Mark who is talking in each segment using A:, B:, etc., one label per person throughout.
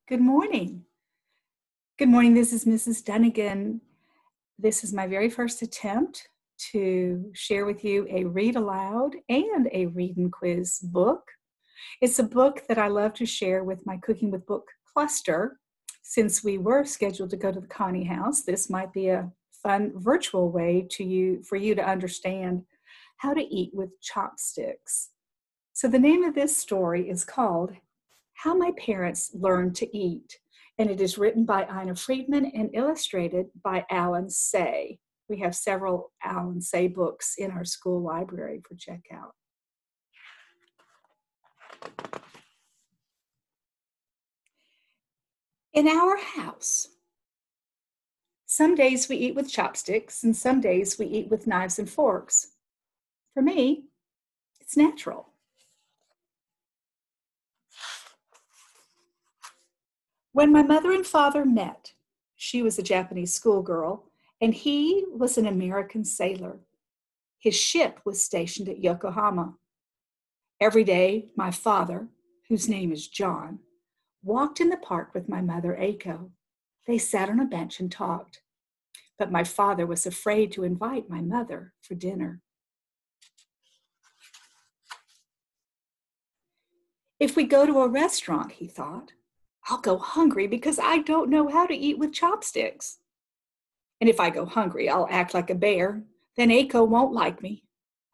A: Good morning. Good morning. This is Mrs. Dunnigan. This is my very first attempt to share with you a read aloud and a read and quiz book. It's a book that I love to share with my Cooking with Book cluster. Since we were scheduled to go to the Connie house, this might be a fun virtual way for you to understand how to eat with chopsticks. So the name of this story is called How My Parents Learned to Eat, and it is written by Ina Friedman and illustrated by Alan Say. We have several Alan Say books in our school library for checkout. In our house, some days we eat with chopsticks and some days we eat with knives and forks. For me, it's natural. When my mother and father met, she was a Japanese schoolgirl and he was an American sailor. His ship was stationed at Yokohama. Every day, my father, whose name is John, walked in the park with my mother, Aiko. They sat on a bench and talked. But my father was afraid to invite my mother for dinner. If we go to a restaurant, he thought, I'll go hungry because I don't know how to eat with chopsticks. And if I go hungry, I'll act like a bear. Then Aiko won't like me.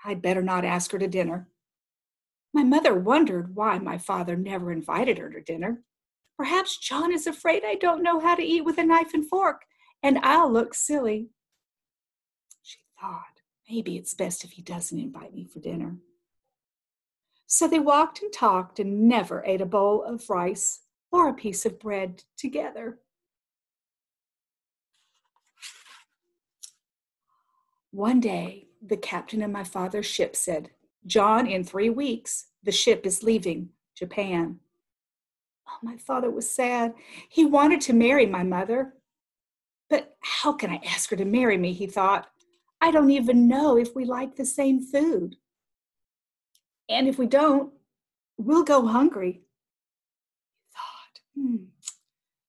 A: I'd better not ask her to dinner. My mother wondered why my father never invited her to dinner. Perhaps John is afraid I don't know how to eat with a knife and fork, and I'll look silly. She thought, maybe it's best if he doesn't invite me for dinner. So they walked and talked and never ate a bowl of rice or a piece of bread together. One day, the captain of my father's ship said, John, in 3 weeks, the ship is leaving Japan. Oh, my father was sad. He wanted to marry my mother. But how can I ask her to marry me, he thought. I don't even know if we like the same food. And if we don't, we'll go hungry. He thought,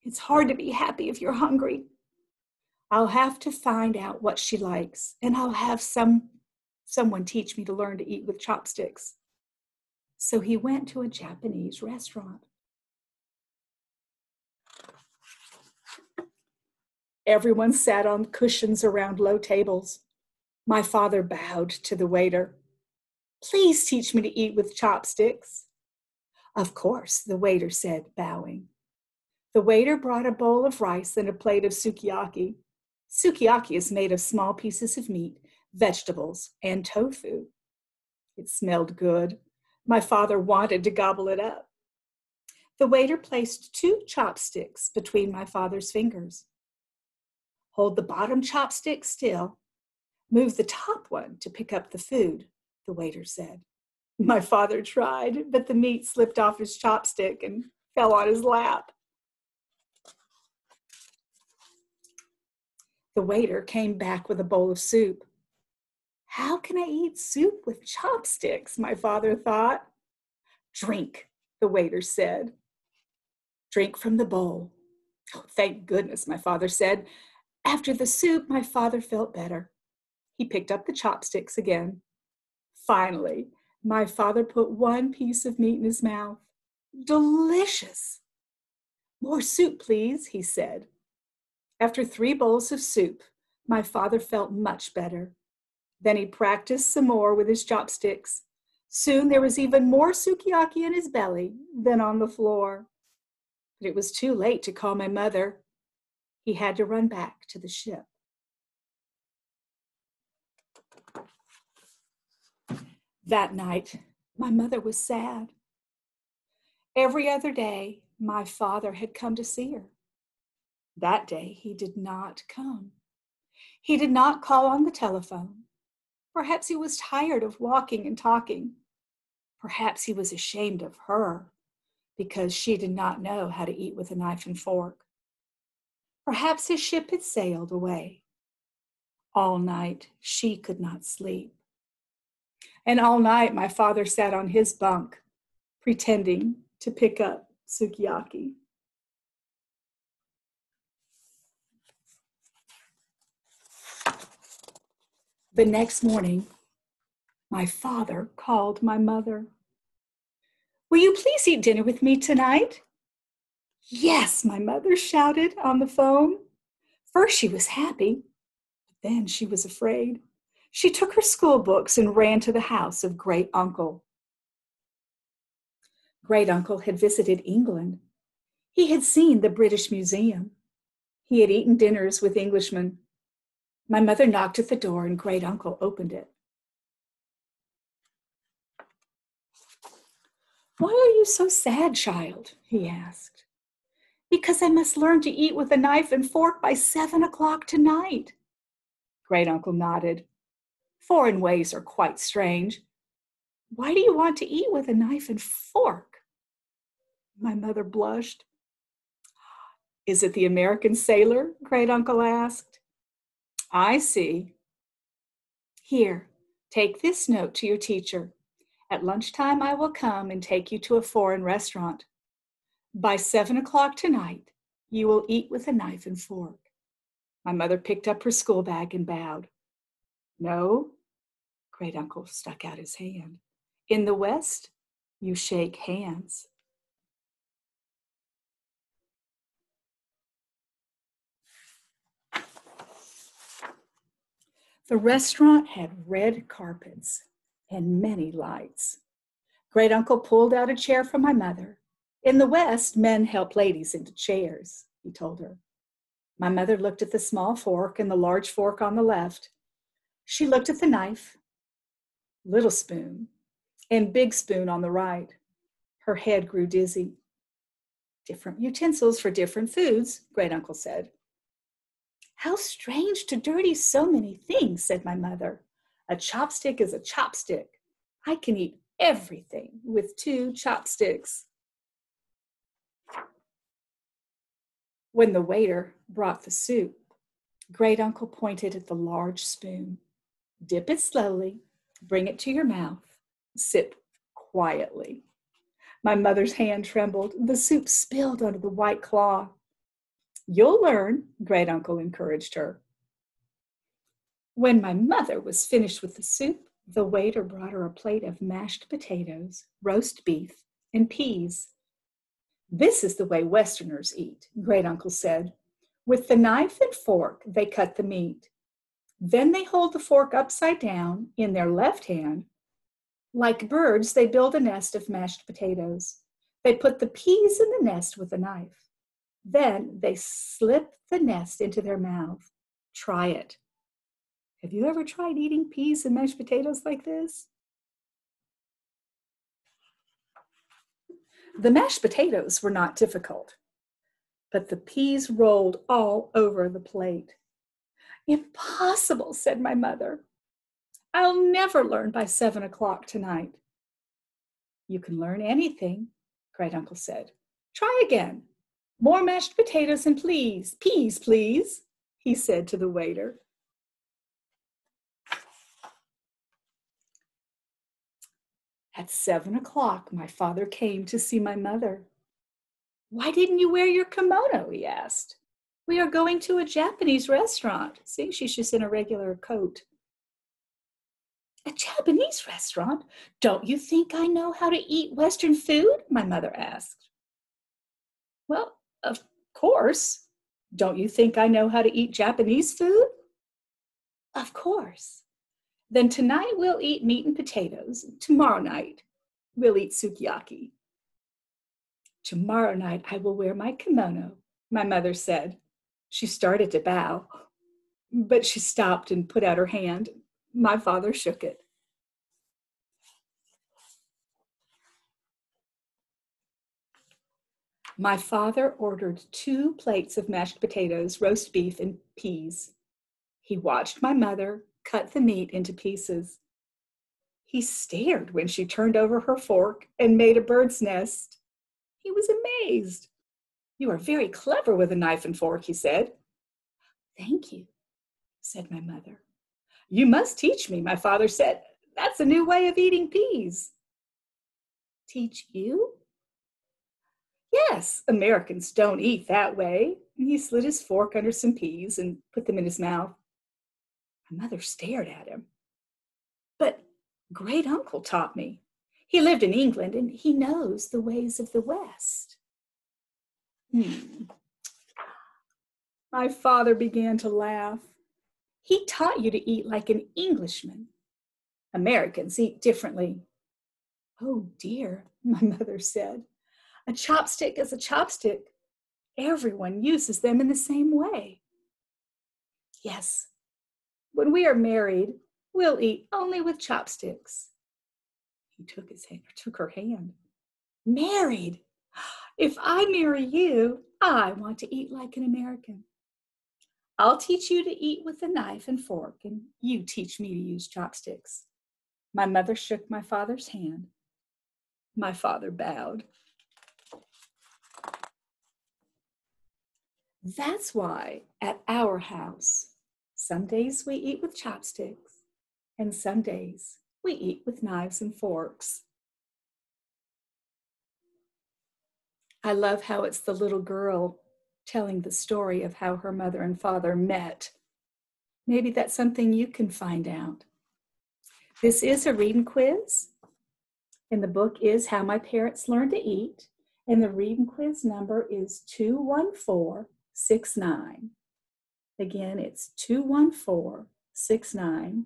A: it's hard to be happy if you're hungry. I'll have to find out what she likes, and I'll have someone teach me to learn to eat with chopsticks. So he went to a Japanese restaurant. Everyone sat on cushions around low tables. My father bowed to the waiter. Please teach me to eat with chopsticks. Of course, the waiter said, bowing. The waiter brought a bowl of rice and a plate of sukiyaki. Sukiyaki is made of small pieces of meat, vegetables, and tofu. It smelled good. My father wanted to gobble it up. The waiter placed 2 chopsticks between my father's fingers. Hold the bottom chopstick still. Move the top one to pick up the food, the waiter said. My father tried, but the meat slipped off his chopstick and fell on his lap. The waiter came back with a bowl of soup. How can I eat soup with chopsticks? My father thought. Drink, the waiter said. Drink from the bowl. Oh, thank goodness, my father said. After the soup, my father felt better. He picked up the chopsticks again. Finally, my father put 1 piece of meat in his mouth. Delicious! More soup, please, he said. After 3 bowls of soup, my father felt much better. Then he practiced some more with his chopsticks. Soon there was even more sukiyaki in his belly than on the floor. But it was too late to call my mother. He had to run back to the ship. That night, my mother was sad. Every other day, my father had come to see her. That day, he did not come. He did not call on the telephone. Perhaps he was tired of walking and talking. Perhaps he was ashamed of her because she did not know how to eat with a knife and fork. Perhaps his ship had sailed away. All night, she could not sleep. And all night, my father sat on his bunk, pretending to pick up sukiyaki. The next morning, my father called my mother. "Will you please eat dinner with me tonight?" "Yes," my mother shouted on the phone. First she was happy, but then she was afraid. She took her school books and ran to the house of Great Uncle. Great Uncle had visited England. He had seen the British Museum. He had eaten dinners with Englishmen. My mother knocked at the door and Great Uncle opened it. "Why are you so sad, child?" he asked. "Because I must learn to eat with a knife and fork by 7 o'clock tonight." Great Uncle nodded. "Foreign ways are quite strange. Why do you want to eat with a knife and fork?" My mother blushed. "Is it the American sailor?" Great Uncle asked. "I see. Here, take this note to your teacher. At lunchtime, I will come and take you to a foreign restaurant. By 7 o'clock tonight, you will eat with a knife and fork." My mother picked up her school bag and bowed. "No," Great Uncle stuck out his hand. "In the West, you shake hands." The restaurant had red carpets and many lights. Great Uncle pulled out a chair for my mother. "In the West, men help ladies into chairs," he told her. My mother looked at the small fork and the large fork on the left. She looked at the knife, little spoon, and big spoon on the right. Her head grew dizzy. "Different utensils for different foods," Great Uncle said. "How strange to dirty so many things," said my mother. "A chopstick is a chopstick. I can eat everything with 2 chopsticks." When the waiter brought the soup, Great Uncle pointed at the large spoon. "Dip it slowly, bring it to your mouth, sip quietly." My mother's hand trembled. The soup spilled onto the white cloth. "You'll learn," Great Uncle encouraged her. When my mother was finished with the soup, the waiter brought her a plate of mashed potatoes, roast beef, and peas. "This is the way Westerners eat," Great Uncle said. "With the knife and fork, they cut the meat. Then they hold the fork upside down in their left hand. Like birds, they build a nest of mashed potatoes. They put the peas in the nest with a knife. Then they slip the nest into their mouth. Try it." Have you ever tried eating peas and mashed potatoes like this? The mashed potatoes were not difficult, but the peas rolled all over the plate. "Impossible," said my mother. "I'll never learn by 7 o'clock tonight." "You can learn anything," Great Uncle said. "Try again. More mashed potatoes and peas, please," he said to the waiter. At 7 o'clock, my father came to see my mother. "Why didn't you wear your kimono?" he asked. "We are going to a Japanese restaurant." See, she's just in a regular coat. "A Japanese restaurant? Don't you think I know how to eat Western food?" my mother asked. "Well, of course. Don't you think I know how to eat Japanese food?" "Of course. Then tonight we'll eat meat and potatoes. Tomorrow night we'll eat sukiyaki." "Tomorrow night I will wear my kimono," my mother said. She started to bow, but she stopped and put out her hand. My father shook it. My father ordered 2 plates of mashed potatoes, roast beef, and peas. He watched my mother cut the meat into pieces. He stared when she turned over her fork and made a bird's nest. He was amazed. "You are very clever with a knife and fork," he said. "Thank you," said my mother. "You must teach me," my father said. "That's a new way of eating peas." "Teach you?" "Yes, Americans don't eat that way." He slid his fork under some peas and put them in his mouth. My mother stared at him. But great uncle taught me. He lived in England and he knows the ways of the West. My father began to laugh. He taught you to eat like an Englishman. Americans eat differently. Oh dear, my mother said. A chopstick is a chopstick. Everyone uses them in the same way. Yes, when we are married, we'll eat only with chopsticks. He took her hand. Married? If I marry you, I want to eat like an American. I'll teach you to eat with a knife and fork, and you teach me to use chopsticks. My mother shook my father's hand. My father bowed. That's why at our house, some days we eat with chopsticks, and some days we eat with knives and forks. I love how it's the little girl telling the story of how her mother and father met. Maybe that's something you can find out. This is a reading quiz, and the book is How My Parents Learned to Eat, and the reading quiz number is 21469. Again, it's 21469.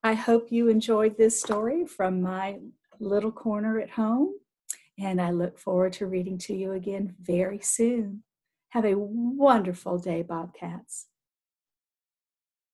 A: I hope you enjoyed this story from my little corner at home, and I look forward to reading to you again very soon. Have a wonderful day, Bobcats.